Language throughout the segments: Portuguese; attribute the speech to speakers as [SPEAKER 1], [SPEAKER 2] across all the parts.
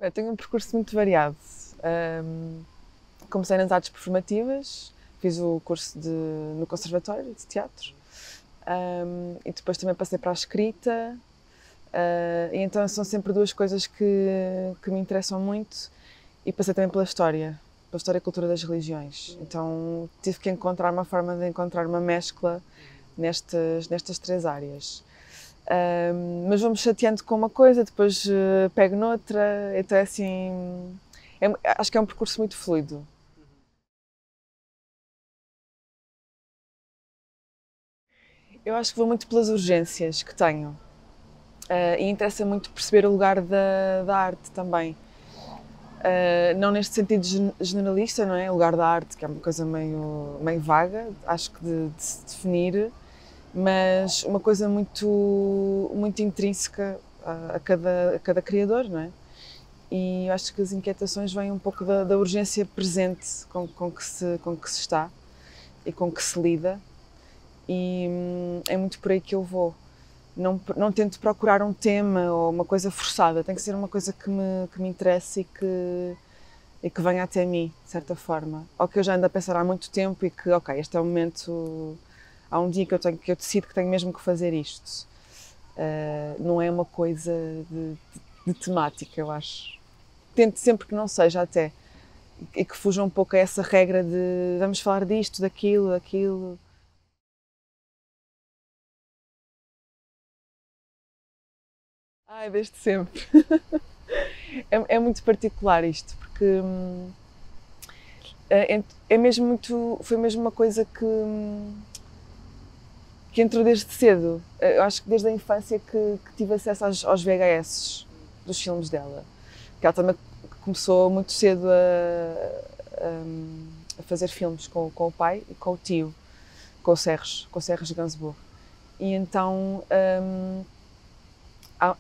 [SPEAKER 1] Eu tenho um percurso muito variado. Ahm, Comecei nas artes performativas, fiz o curso no Conservatório de Teatro, e depois também passei para a escrita. E então são sempre duas coisas que me interessam muito. E passei também pela história e cultura das religiões. Então tive que encontrar uma forma de encontrar uma mescla nestas três áreas. Mas vou-me chateando com uma coisa, depois pego noutra, então é assim. Acho que é um percurso muito fluido. Eu acho que vou muito pelas urgências que tenho. E interessa muito perceber o lugar da arte também. Não neste sentido generalista, não é? O lugar da arte, que é uma coisa meio vaga, acho que de se definir, mas uma coisa muito intrínseca a cada criador, não é? E eu acho que as inquietações vêm um pouco da urgência presente com que se está e com que se lida, e é muito por aí que eu vou. Não tento procurar um tema ou uma coisa forçada, tem que ser uma coisa que me interesse e que venha até mim, de certa forma. Ou que eu já ando a pensar há muito tempo e que, ok, este é o momento, há um dia que eu decido que tenho mesmo que fazer isto. Não é uma coisa de temática, eu acho. Tento sempre que não seja até, e que fuja um pouco a essa regra de vamos falar disto, daquilo. Ai, desde sempre. É muito particular isto, porque é mesmo foi mesmo uma coisa que entrou desde cedo. Eu acho que desde a infância que tive acesso aos VHS dos filmes dela. Que ela também começou muito cedo a fazer filmes com o pai e com o tio, com o Serge Gainsbourg. E então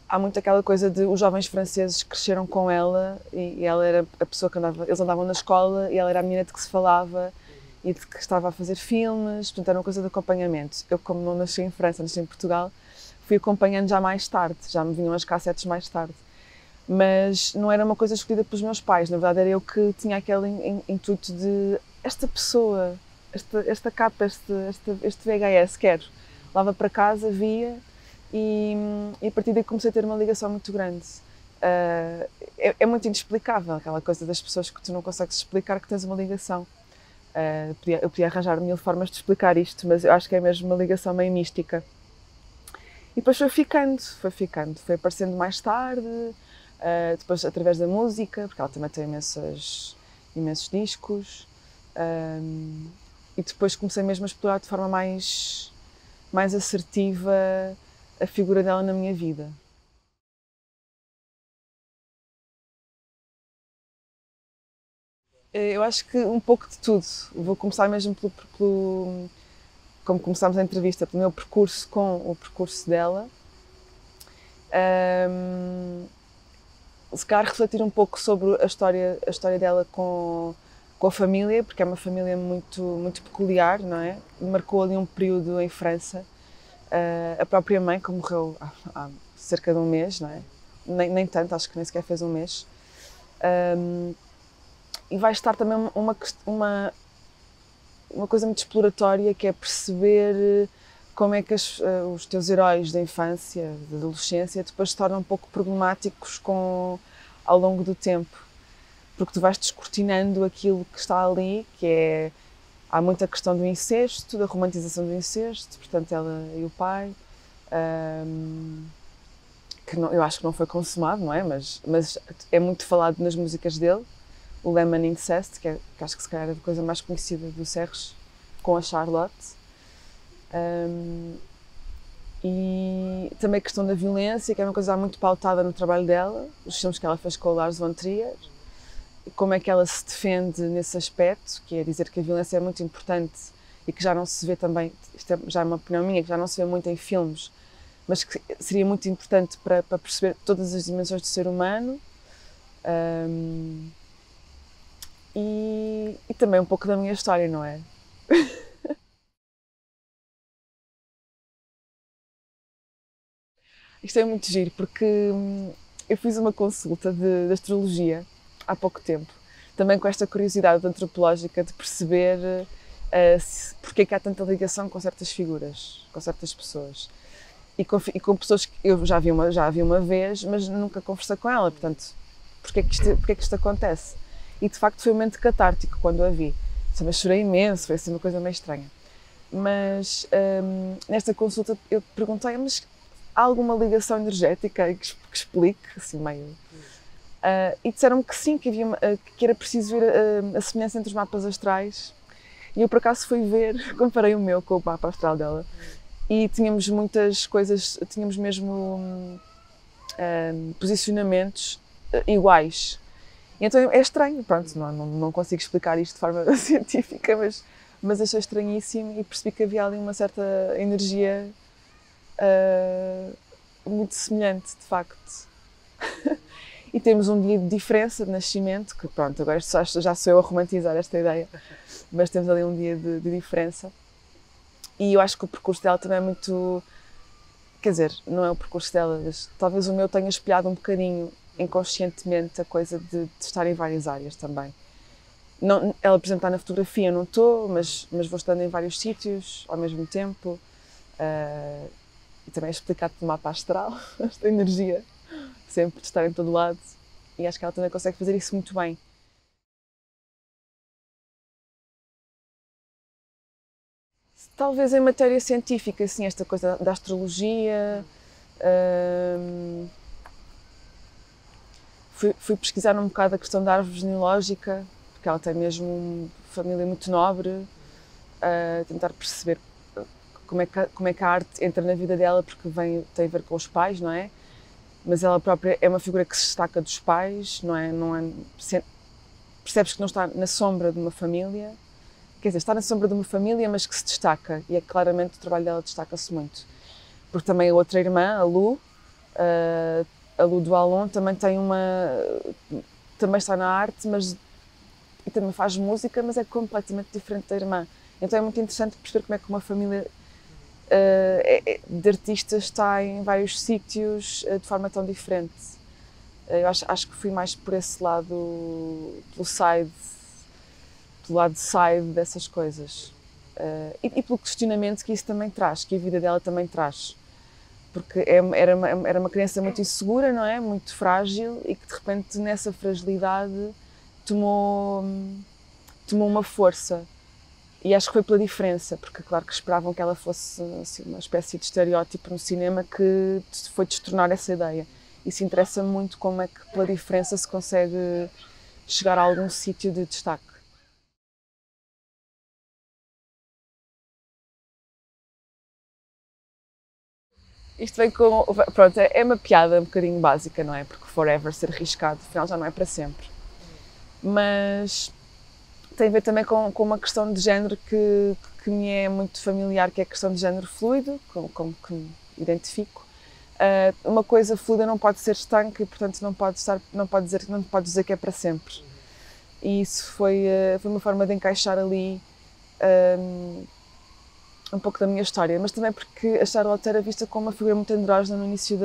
[SPEAKER 1] há muito aquela coisa de os jovens franceses cresceram com ela e ela era a pessoa que andava, eles andavam na escola e ela era a menina de que se falava e de que estava a fazer filmes, portanto era uma coisa de acompanhamento. Eu, como não nasci em França, nasci em Portugal, fui acompanhando já mais tarde, já me vinham as cassetes mais tarde. Mas não era uma coisa escolhida pelos meus pais, na verdade era eu que tinha aquele intuito de esta pessoa, esta capa, este VHS, quero. Levava para casa, via e a partir daí comecei a ter uma ligação muito grande. É muito inexplicável aquela coisa das pessoas que tu não consegues explicar que tens uma ligação. Eu podia arranjar mil formas de explicar isto, mas eu acho que é mesmo uma ligação meio mística. E depois foi aparecendo mais tarde, depois através da música, porque ela também tem imensos discos, e depois comecei mesmo a explorar de forma mais assertiva a figura dela na minha vida. Eu acho que um pouco de tudo. Vou começar mesmo como começámos a entrevista, pelo meu percurso com o percurso dela. Se calhar refletir um pouco sobre a história dela com a família, porque é uma família muito peculiar, não é? Marcou ali um período em França. A própria mãe, que morreu há cerca de um mês, não é? Nem tanto, acho que nem sequer fez um mês. E vai estar também uma coisa muito exploratória, que é perceber como é que os teus heróis da infância, da adolescência, depois se tornam um pouco problemáticos ao longo do tempo. Porque tu vais descortinando aquilo que está ali, há muita questão do incesto, da romantização do incesto, portanto ela e o pai, que não, eu acho que não foi consumado, não é? Mas é muito falado nas músicas dele, o Lemon Incest, que acho que se calhar é a coisa mais conhecida do Serge, com a Charlotte. E também a questão da violência, que é uma coisa muito pautada no trabalho dela, os filmes que ela fez com o Lars von Trier, como é que ela se defende nesse aspecto, que é dizer que a violência é muito importante e que já não se vê também, isto já é uma opinião minha, que já não se vê muito em filmes, mas que seria muito importante para perceber todas as dimensões do ser humano. E também um pouco da minha história, não é? Isto é muito giro, porque eu fiz uma consulta de astrologia há pouco tempo, também com esta curiosidade antropológica de perceber porque é que há tanta ligação com certas figuras, com certas pessoas. E com pessoas que eu já vi uma vez, mas nunca conversei com ela, portanto, porque é que isto acontece? E de facto foi um momento catártico quando a vi. Também chorei imenso, foi assim uma coisa meio estranha. Mas nesta consulta eu perguntei, mas há alguma ligação energética que explique, assim meio... e disseram-me que sim, que era preciso ver a semelhança entre os mapas astrais. E eu por acaso fui ver, comparei o meu com o mapa astral dela. E tínhamos muitas coisas, tínhamos mesmo posicionamentos iguais. E então é estranho, pronto, não consigo explicar isto de forma científica, mas achei estranhíssimo e percebi que havia ali uma certa energia muito semelhante, de facto. E temos um dia de diferença de nascimento, que pronto, agora já sou eu a romantizar esta ideia, mas temos ali um dia de diferença. E eu acho que o percurso dela também é muito... Quer dizer, não é o percurso dela, mas talvez o meu tenha espelhado um bocadinho inconscientemente a coisa de estar em várias áreas também. Não, ela, por exemplo, está na fotografia, eu não estou, mas vou estando em vários sítios ao mesmo tempo. E também é explicado pelo mapa astral, esta energia, sempre de estar em todo lado. E acho que ela também consegue fazer isso muito bem. Talvez em matéria científica, assim, esta coisa da astrologia. Fui pesquisar um bocado a questão da árvore genealógica, porque ela tem mesmo uma família muito nobre, tentar perceber como é que a arte entra na vida dela, porque tem a ver com os pais, não é? Mas ela própria é uma figura que se destaca dos pais, não é? Percebes que não está na sombra de uma família, quer dizer, está na sombra de uma família, mas que se destaca, e é claramente o trabalho dela destaca-se muito. Porque também a outra irmã, a Lu do Alon, também também está na arte, e também faz música, mas é completamente diferente da irmã. Então é muito interessante perceber como é que uma família de artistas está em vários sítios de forma tão diferente. Eu acho que fui mais por esse lado, pelo lado side dessas coisas. E pelo questionamento que isso também traz, que a vida dela também traz. Porque era uma criança muito insegura, não é? Muito frágil, e que de repente nessa fragilidade tomou uma força. E acho que foi pela diferença, porque claro que esperavam que ela fosse assim, uma espécie de estereótipo no cinema, que foi destornar essa ideia. Isso interessa muito, como é que pela diferença se consegue chegar a algum sítio de destaque. Isto vem com... Pronto, é uma piada um bocadinho básica, não é? Porque forever, ser arriscado, afinal já não é para sempre. Mas tem a ver também com uma questão de género que me é muito familiar, que é a questão de género fluido, como que me identifico. Uma coisa fluida não pode ser estanque e, portanto, não pode dizer que é para sempre. E isso foi uma forma de encaixar ali um pouco da minha história, mas também porque a Charlotte era vista como uma figura muito andrógena no início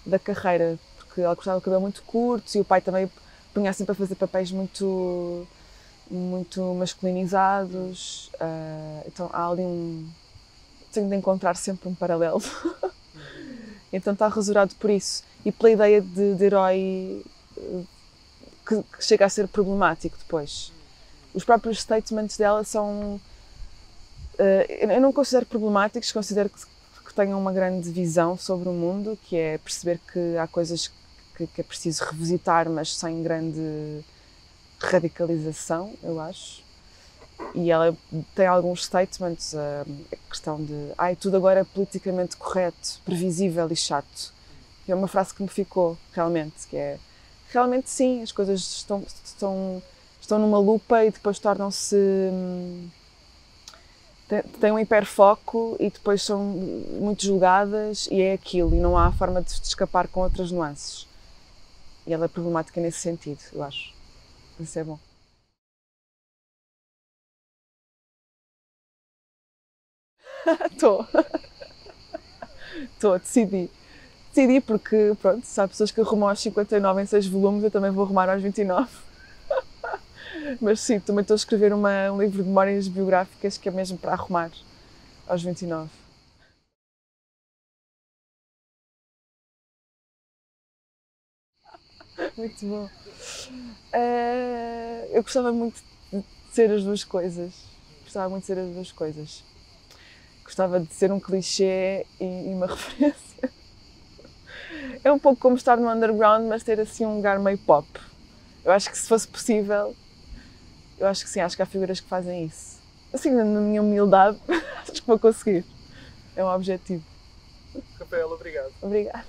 [SPEAKER 1] da carreira, porque ela gostava de cabelo muito curto e o pai também punha sempre a fazer papéis muito masculinizados. Então há ali tenho de encontrar sempre um paralelo. Então está rasurado por isso e pela ideia de herói que chega a ser problemático depois. Os próprios statements dela são... eu não considero problemáticos, considero que tenham uma grande visão sobre o mundo, que é perceber que há coisas que é preciso revisitar, mas sem grande radicalização, eu acho. E ela tem alguns statements, a questão de tudo agora é politicamente correto, previsível e chato. E é uma frase que me ficou, realmente, que é... Realmente sim, as coisas estão numa lupa e depois tornam-se... têm um hiperfoco e depois são muito julgadas e é aquilo, e não há forma de escapar com outras nuances. E ela é problemática nesse sentido, eu acho. Isso é bom. Estou, decidi. decidi porque, pronto, se há pessoas que arrumam aos 59 em 6 volumes, eu também vou arrumar aos 29. Mas sim, também estou a escrever um livro de memórias biográficas que é mesmo para arrumar aos 29. Muito bom. Eu gostava muito de ser as duas coisas. Gostava muito de ser as duas coisas. Gostava de ser um clichê e uma referência. É um pouco como estar no underground, mas ter assim um lugar meio pop. Eu acho que se fosse possível, eu acho que sim, acho que há figuras que fazem isso. Assim, na minha humildade, acho que vou conseguir. É um objetivo.
[SPEAKER 2] Rafael, obrigado.
[SPEAKER 1] Obrigada.